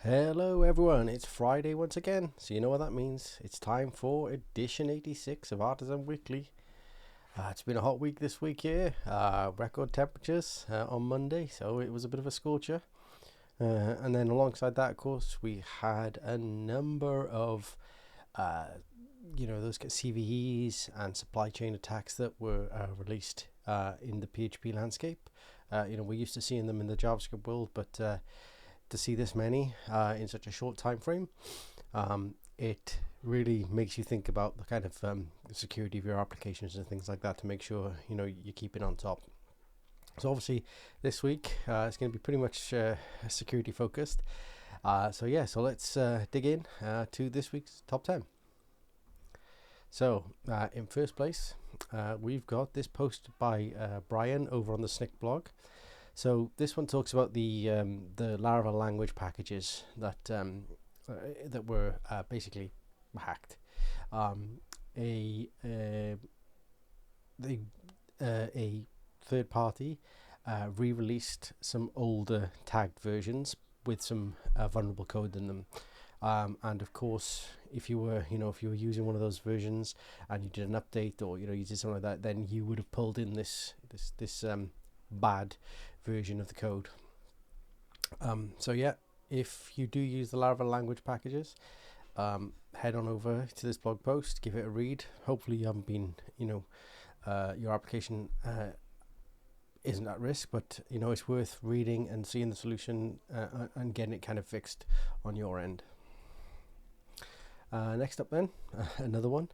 Hello everyone, it's Friday once again, so you know what that means. It's time for edition 86 of Artisan Weekly. It's been a hot week this week here, record temperatures on Monday, so it was a bit of a scorcher. And then alongside that, of course, we had a number of, those CVEs and supply chain attacks that were released in the PHP landscape. We're used to seeing them in the JavaScript world, but to see this many in such a short time frame, it really makes you think about the kind of security of your applications and things like that to make sure you keep it on top. So obviously this week it's going to be pretty much security focused. So let's dig in to this week's top 10. So in first place, we've got this post by Brian over on the Snick blog. So this one talks about the Laravel language packages that were basically hacked. A third party re-released some older tagged versions with some vulnerable code in them. And of course, if you were using one of those versions and you did an update or you did something like that, then you would have pulled in this bad version of the code. If you do use the Laravel language packages, head on over to this blog post, give it a read. Hopefully you haven't been, your application isn't at risk, but it's worth reading and seeing the solution and getting it kind of fixed on your end. Next up then, another one.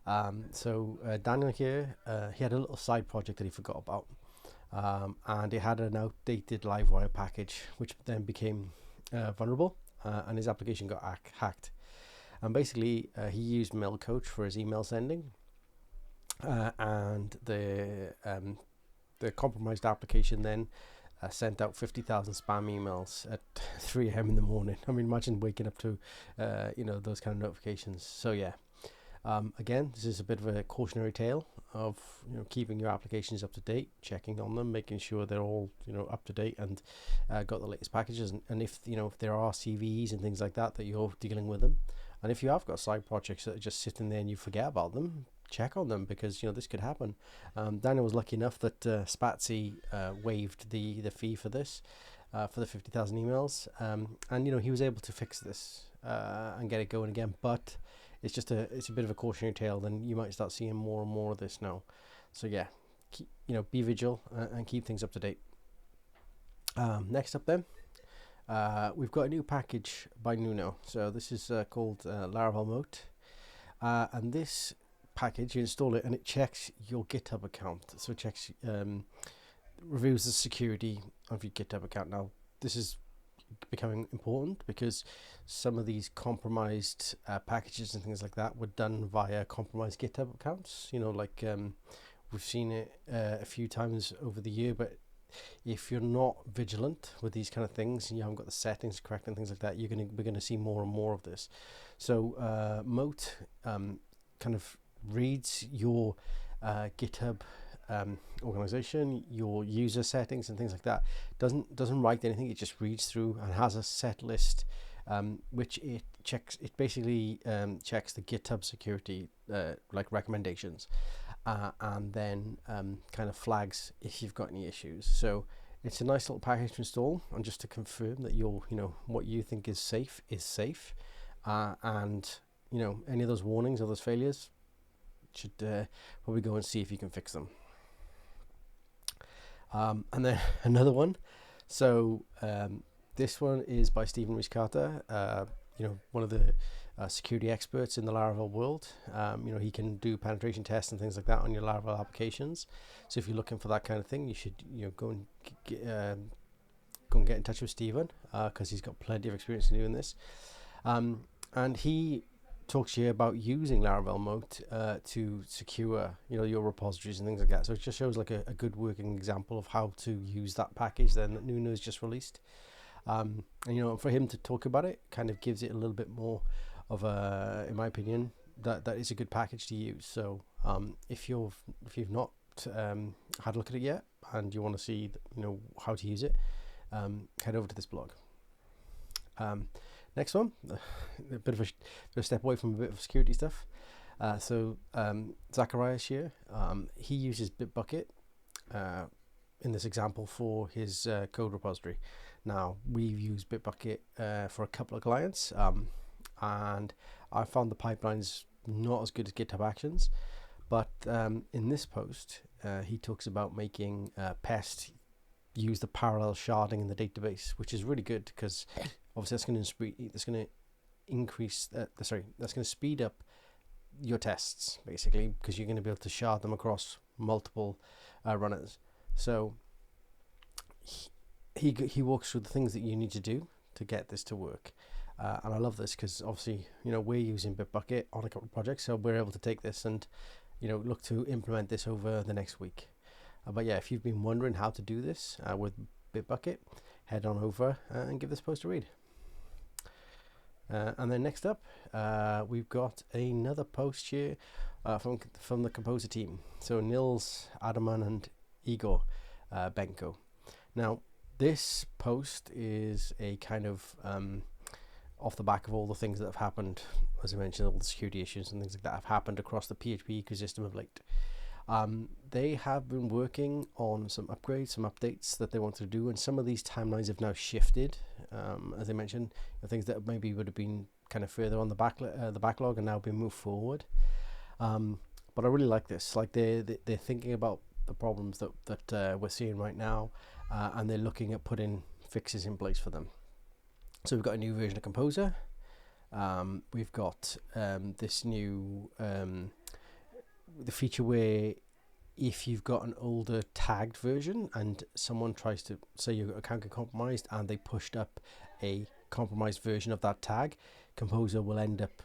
Daniel here, he had a little side project that he forgot about. And it had an outdated Livewire package, which then became vulnerable, and his application got hacked. And basically, he used Mailcoach for his email sending, and the compromised application then sent out 50,000 spam emails at 3 a.m. in the morning. I mean, imagine waking up to those kind of notifications. So yeah. Again, this is a bit of a cautionary tale of keeping your applications up to date, checking on them, making sure they're all up to date and got the latest packages. And if if there are CVEs and things like that you're dealing with them, and if you have got side projects that are just sitting there and you forget about them, check on them because this could happen. Daniel was lucky enough that Spatsy waived the fee for this, for the 50,000 emails, and he was able to fix this and get it going again, but it's a bit of a cautionary tale. Then you might start seeing more and more of this now. So yeah, be vigilant and keep things up to date. Next up then, we've got a new package by Nuno. So this is called Laravel Moat, and this package, you install it and it checks your GitHub account. So it checks, reviews the security of your GitHub account. Now this is becoming important because some of these compromised packages and things like that were done via compromised GitHub accounts. We've seen it a few times over the year, but if you're not vigilant with these kind of things and you haven't got the settings correct and things like that, we're gonna see more and more of this. So Moat kind of reads your GitHub organization, your user settings and things like that. Doesn't write anything. It just reads through and has a set list, which it checks. It basically checks the GitHub security like recommendations, and then kind of flags if you've got any issues. So it's a nice little package to install, and just to confirm that what you think is safe, and any of those warnings or those failures, should probably go and see if you can fix them. And then another one. So this one is by Stephen Riscata, one of the security experts in the Laravel world. He can do penetration tests and things like that on your Laravel applications. So if you're looking for that kind of thing, you should go and get in touch with Stephen, because he's got plenty of experience in doing this. And he talks here about using Laravel Moat to secure your repositories and things like that. So it just shows like a good working example of how to use that package then that Nuno's just released. And for him to talk about it kind of gives it a little bit more of a, in my opinion, that is a good package to use. So if you've not had a look at it yet and you want to see how to use it, head over to this blog. Next one, a bit of a step away from a bit of security stuff. Zacharias here, he uses Bitbucket in this example for his code repository. Now, we've used Bitbucket for a couple of clients, and I found the pipelines not as good as GitHub Actions, but in this post, he talks about making Pest use the parallel sharding in the database, which is really good because obviously that's going to speed up your tests basically, because you're going to be able to shard them across multiple runners. So he walks through the things that you need to do to get this to work, and I love this because obviously we're using Bitbucket on a couple of projects, so we're able to take this and look to implement this over the next week. But yeah, if you've been wondering how to do this with Bitbucket, head on over and give this post a read. And then next up, we've got another post here from the Composer team. So Nils Adaman and Igor Benko. Now, this post is a kind of off the back of all the things that have happened, as I mentioned, all the security issues and things like that have happened across the PHP ecosystem of late. They have been working on some upgrades, some updates that they wanted to do, and some of these timelines have now shifted. As I mentioned, the things that maybe would have been kind of further on the backlog and now been moved forward. But I really like this. Like they're thinking about the problems that we're seeing right now, and they're looking at putting fixes in place for them. So we've got a new version of Composer. We've got this new the feature where if you've got an older tagged version and someone tries to say your account got compromised and they pushed up a compromised version of that tag, Composer will end up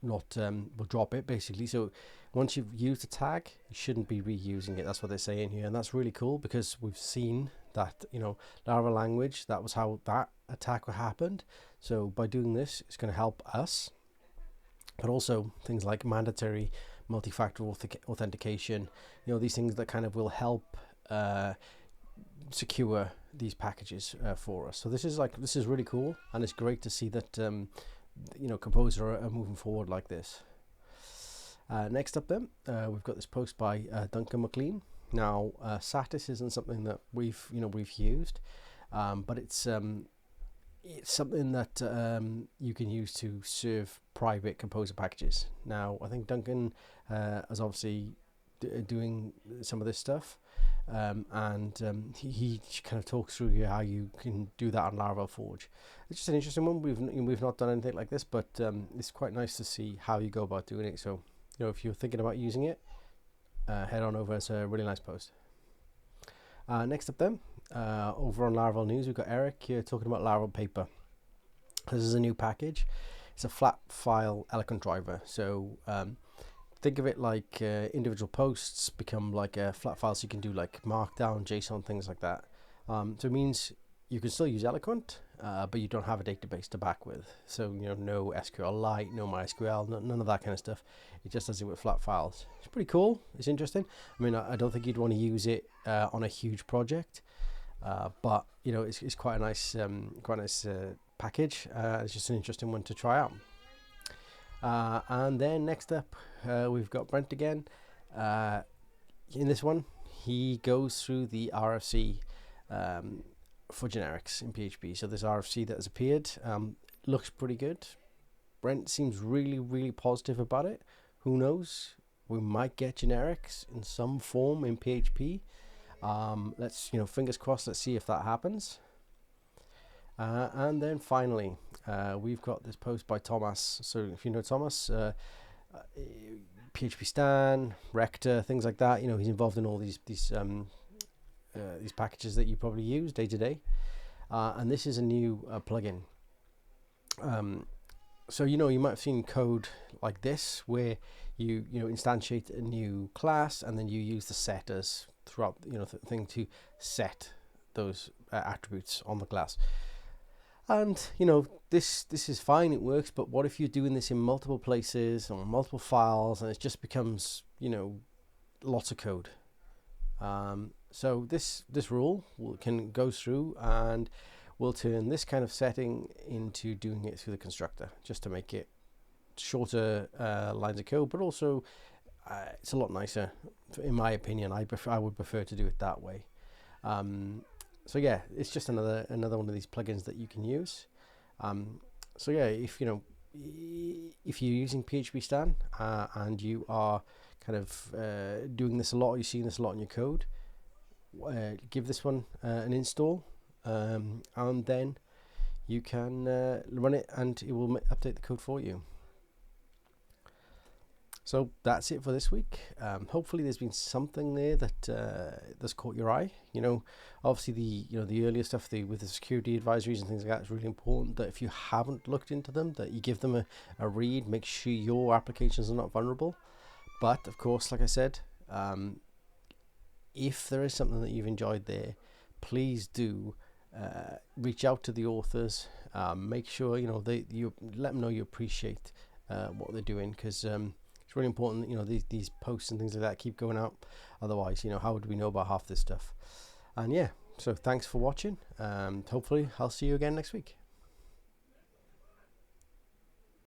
will drop it basically. So once you've used a tag, you shouldn't be reusing it. That's what they're saying here, and that's really cool because we've seen that Laravel language, that was how that attack happened. So by doing this, it's going to help us, but also things like mandatory multi-factor authentication, these things that kind of will help secure these packages for us. So this is really cool, and it's great to see that Composer are moving forward like this. Next up then, we've got this post by Duncan McLean. Now Satis isn't something that we've used, but it's something that you can use to serve private Composer packages. Now, I think Duncan is obviously doing some of this stuff, and he kind of talks through here how you can do that on Laravel Forge. It's just an interesting one. We've not done anything like this, but it's quite nice to see how you go about doing it. So, if you're thinking about using it, head on over. It's a really nice post. Next up then, over on Laravel News, we've got Eric here talking about Laravel Paper. This is a new package. It's a flat file eloquent driver. So think of it like individual posts become like a flat file, so you can do like Markdown, JSON, things like that. So it means you can still use Eloquent, but you don't have a database to back with. So no SQLite, no MySQL, none of that kind of stuff. It just does it with flat files. It's pretty cool. It's interesting. I mean, I don't think you'd want to use it on a huge project, but it's quite a nice package. It's just an interesting one to try out. And then next up, we've got Brent again. In this one, he goes through the RFC for generics in PHP. So this RFC that has appeared looks pretty good. Brent seems really, really positive about it. Who knows? We might get generics in some form in PHP. Let's, fingers crossed. Let's see if that happens. And then finally, we've got this post by Thomas. So if you know Thomas, PHP Stan, Rector, things like that. He's involved in all these packages that you probably use day to day. And this is a new plugin. So you might have seen code like this where you instantiate a new class and then you use the setters throughout the thing to set those attributes on the class. And this is fine, it works, but what if you're doing this in multiple places or multiple files and it just becomes lots of code? So this rule can go through, and we'll turn this kind of setting into doing it through the constructor, just to make it shorter lines of code, but also it's a lot nicer, in my opinion. I would prefer to do it that way. So yeah, it's just another one of these plugins that you can use. So yeah, if you're using PHP Stan and you are kind of doing this a lot, or you're seeing this a lot in your code, give this one an install, and then you can run it and it will update the code for you. So that's it for this week. Hopefully there's been something there that that's caught your eye. Obviously the earlier stuff with the security advisories and things like that is really important, that if you haven't looked into them, that you give them a read, make sure your applications are not vulnerable. But of course, like I said, if there is something that you've enjoyed there, please do reach out to the authors. Make sure you let them know you appreciate what they're doing, because it's really important that these posts and things like that keep going out. Otherwise, how would we know about half this stuff? And yeah, so thanks for watching. Hopefully I'll see you again next week.